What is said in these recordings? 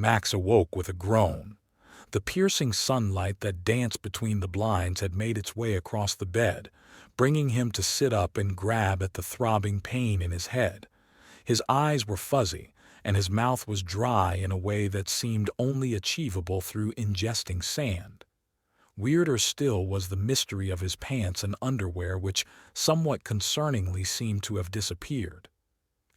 Max awoke with a groan. The piercing sunlight that danced between the blinds had made its way across the bed, bringing him to sit up and grab at the throbbing pain in his head. His eyes were fuzzy, and his mouth was dry in a way that seemed only achievable through ingesting sand. Weirder still was the mystery of his pants and underwear, which somewhat concerningly seemed to have disappeared.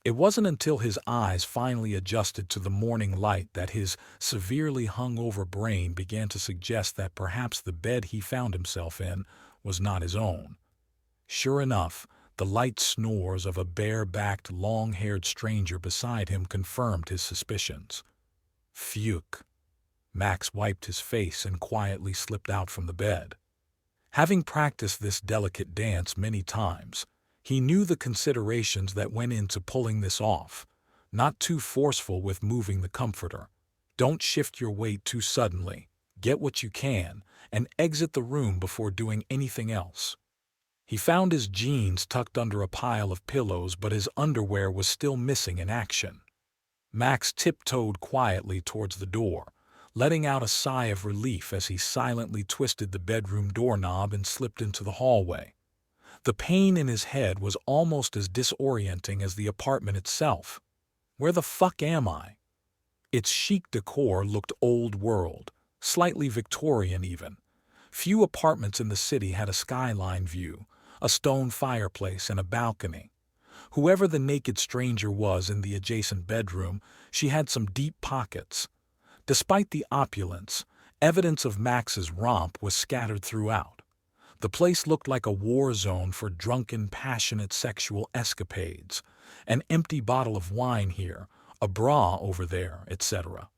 It wasn't until his eyes finally adjusted to the morning light that his severely hungover brain began to suggest that perhaps the bed he found himself in was not his own. Sure enough, the light snores of a bare-backed, long-haired stranger beside him confirmed his suspicions. Phew. Max wiped his face and quietly slipped out from the bed. Having practiced this delicate dance many times, he knew the considerations that went into pulling this off. Not too forceful with moving the comforter. Don't shift your weight too suddenly. Get what you can, and exit the room before doing anything else. He found his jeans tucked under a pile of pillows, but his underwear was still missing in action. Max tiptoed quietly towards the door, letting out a sigh of relief as he silently twisted the bedroom doorknob and slipped into the hallway. The pain in his head was almost as disorienting as the apartment itself. Where the fuck am I? Its chic decor looked old world, slightly Victorian even. Few apartments in the city had a skyline view, a stone fireplace, and a balcony. Whoever the naked stranger was in the adjacent bedroom, she had some deep pockets. Despite the opulence, evidence of Max's romp was scattered throughout. The place looked like a war zone for drunken, passionate sexual escapades. An empty bottle of wine here, a bra over there, etc.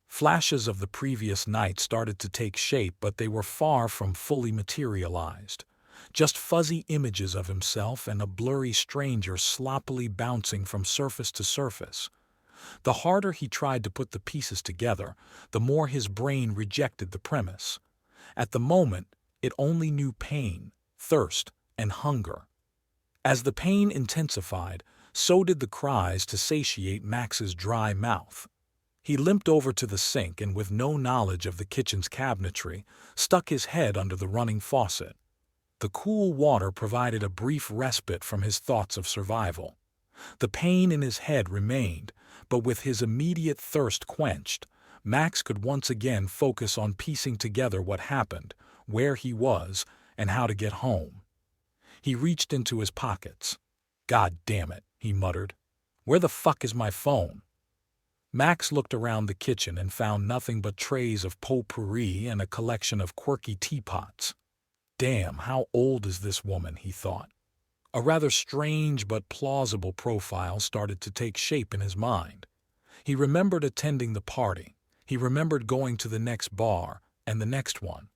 Flashes of the previous night started to take shape, but they were far from fully materialized. Just fuzzy images of himself and a blurry stranger sloppily bouncing from surface to surface. The harder he tried to put the pieces together, the more his brain rejected the premise. At the moment, it only knew pain, thirst, and hunger. As the pain intensified, so did the cries to satiate Max's dry mouth. He limped over to the sink and, with no knowledge of the kitchen's cabinetry, stuck his head under the running faucet. The cool water provided a brief respite from his thoughts of survival. The pain in his head remained, but with his immediate thirst quenched, Max could once again focus on piecing together what happened, where he was, and how to get home. He reached into his pockets. "God damn it," he muttered. "Where the fuck is my phone?" Max looked around the kitchen and found nothing but trays of potpourri and a collection of quirky teapots. Damn, how old is this woman, he thought. A rather strange but plausible profile started to take shape in his mind. He remembered attending the party. He remembered going to the next bar, and the next one.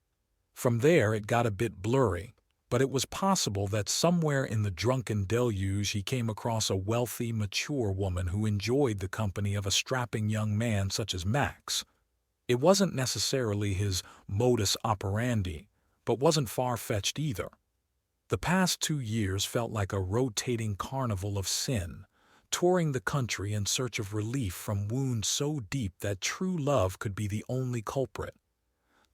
From there it got a bit blurry, but it was possible that somewhere in the drunken deluge he came across a wealthy, mature woman who enjoyed the company of a strapping young man such as Max. It wasn't necessarily his modus operandi, but wasn't far-fetched either. The past 2 years felt like a rotating carnival of sin, touring the country in search of relief from wounds so deep that true love could be the only culprit.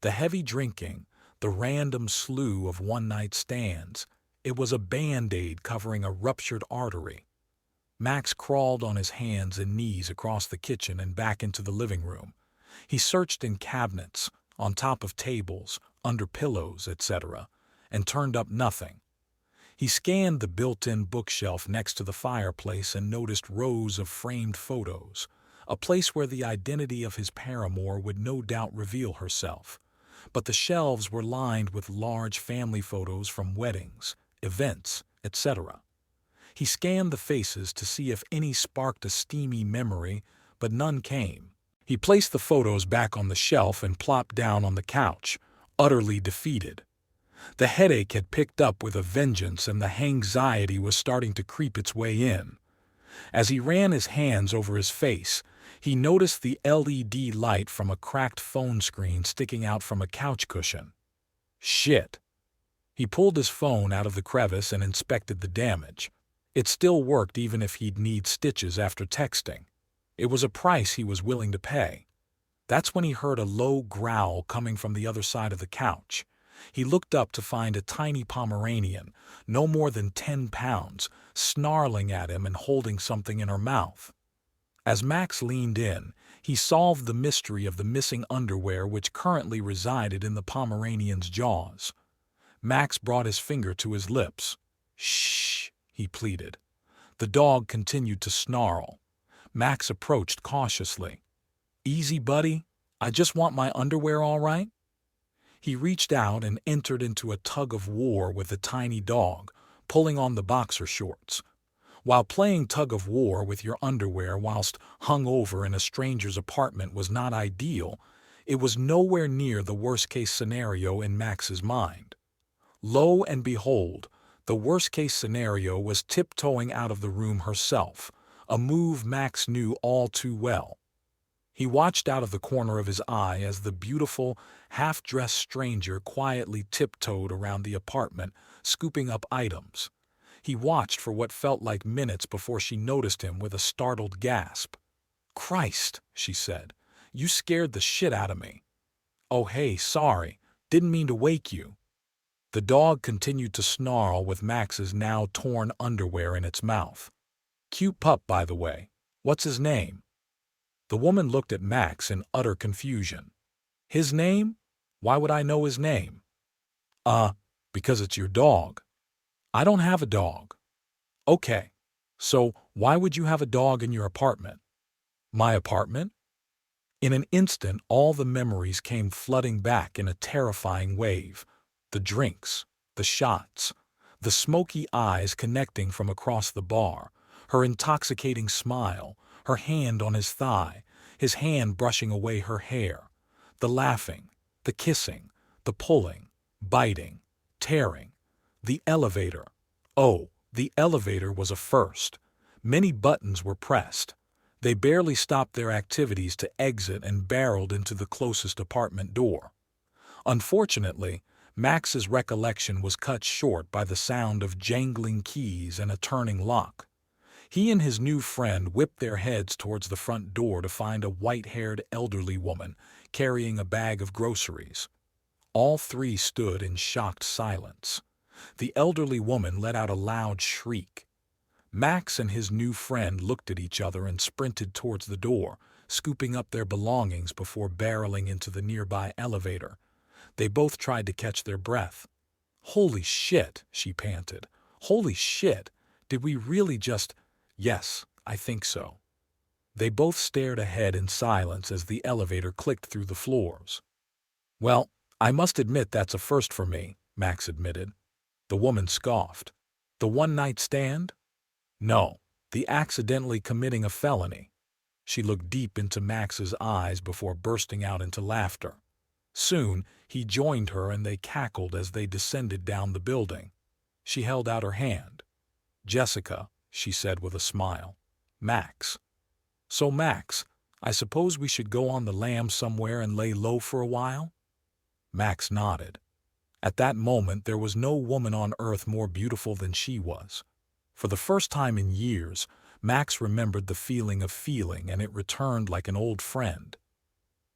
The heavy drinking, the random slew of one-night stands, it was a band-aid covering a ruptured artery. Max crawled on his hands and knees across the kitchen and back into the living room. He searched in cabinets, on top of tables, under pillows, etc., and turned up nothing. He scanned the built-in bookshelf next to the fireplace and noticed rows of framed photos, a place where the identity of his paramour would no doubt reveal herself. But the shelves were lined with large family photos from weddings, events, etc. He scanned the faces to see if any sparked a steamy memory, but none came. He placed the photos back on the shelf and plopped down on the couch, utterly defeated. The headache had picked up with a vengeance and the anxiety was starting to creep its way in. As he ran his hands over his face, he noticed the LED light from a cracked phone screen sticking out from a couch cushion. Shit. He pulled his phone out of the crevice and inspected the damage. It still worked even if he'd need stitches after texting. It was a price he was willing to pay. That's when he heard a low growl coming from the other side of the couch. He looked up to find a tiny Pomeranian, no more than 10 pounds, snarling at him and holding something in her mouth. As Max leaned in, he solved the mystery of the missing underwear which currently resided in the Pomeranian's jaws. Max brought his finger to his lips. "Shh," he pleaded. The dog continued to snarl. Max approached cautiously. "Easy, buddy. I just want my underwear, all right?" He reached out and entered into a tug of war with the tiny dog, pulling on the boxer shorts. While playing tug of war with your underwear whilst hungover in a stranger's apartment was not ideal, it was nowhere near the worst-case scenario in Max's mind. Lo and behold, the worst-case scenario was tiptoeing out of the room herself, a move Max knew all too well. He watched out of the corner of his eye as the beautiful, half-dressed stranger quietly tiptoed around the apartment, scooping up items. He watched for what felt like minutes before she noticed him with a startled gasp. "Christ," she said, "you scared the shit out of me." "Oh hey, sorry, didn't mean to wake you." The dog continued to snarl with Max's now torn underwear in its mouth. "Cute pup, by the way. What's his name?" The woman looked at Max in utter confusion. "His name? Why would I know his name?" Because it's your dog." "I don't have a dog." "Okay, so why would you have a dog in your apartment?" "My apartment?" In an instant, all the memories came flooding back in a terrifying wave. The drinks, the shots, the smoky eyes connecting from across the bar, her intoxicating smile, her hand on his thigh, his hand brushing away her hair, the laughing, the kissing, the pulling, biting, tearing, the elevator. Oh, the elevator was a first. Many buttons were pressed. They barely stopped their activities to exit and barreled into the closest apartment door. Unfortunately, Max's recollection was cut short by the sound of jangling keys and a turning lock. He and his new friend whipped their heads towards the front door to find a white-haired elderly woman carrying a bag of groceries. All three stood in shocked silence. The elderly woman let out a loud shriek. Max and his new friend looked at each other and sprinted towards the door, scooping up their belongings before barreling into the nearby elevator. They both tried to catch their breath. "Holy shit," she panted. "Holy shit, did we really just—" "Yes, I think so." They both stared ahead in silence as the elevator clicked through the floors. "Well, I must admit that's a first for me," Max admitted. The woman scoffed. "The one-night stand?" "No, the accidentally committing a felony." She looked deep into Max's eyes before bursting out into laughter. Soon, he joined her and they cackled as they descended down the building. She held out her hand. "Jessica," she said with a smile. "Max." "So Max, I suppose we should go on the lam somewhere and lay low for a while?" Max nodded. At that moment there was no woman on earth more beautiful than she was. For the first time in years, Max remembered the feeling of feeling, and it returned like an old friend.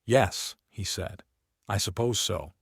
"Yes," he said, "I suppose so."